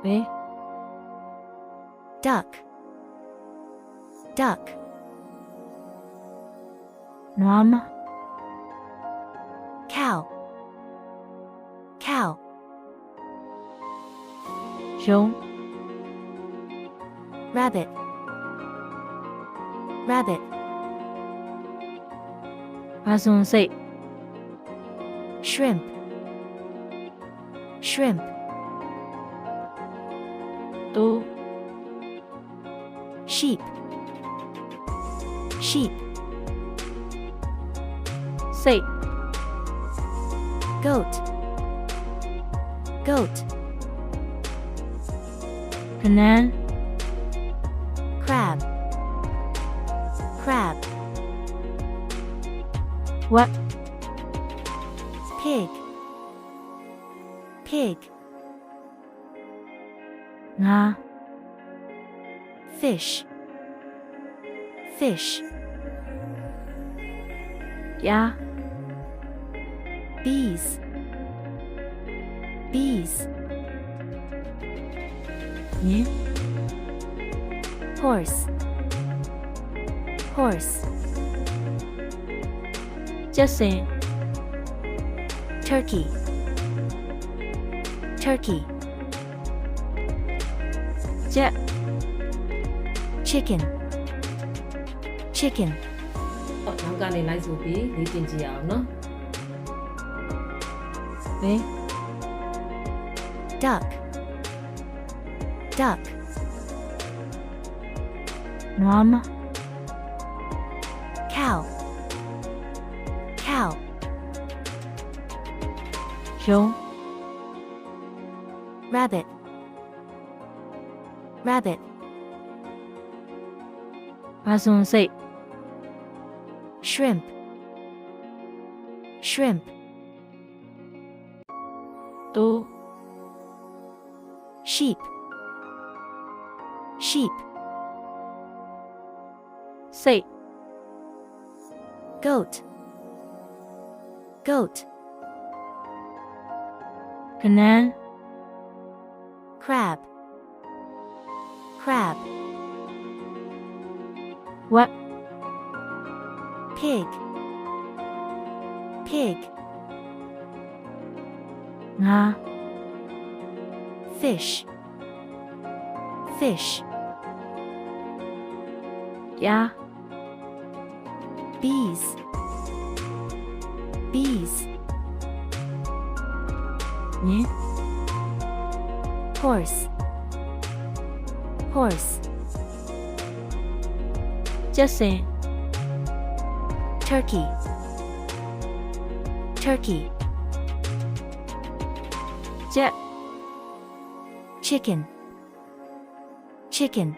왜? duck, duck, 놈, cow, cow, 종, rabbit, rabbit, 화순새, shrimp, shrimp, 또, sheep, sheep, 새, goat, goat, 그날, crab, crab, what, pig, pig, 나, fish, fish, 야, bees, bees, 니, horse, horse, 쩌세, turkey, turkey, 짜, chicken, chicken, 잠깐 이 라이스 오비 리딘지 아우너 왜? duck, duck, 놈, cow, cow, 종, rabbit, rabbit, 화순새, shrimp, shrimp, 또, sheep, sheep, 새, goat, goat, 그날, crab, crab, what, pig, pig, 나, fish, fish, 야, bees, bees, 니, horse, horse, 쩌세, turkey, turkey, 짜, chicken, chicken,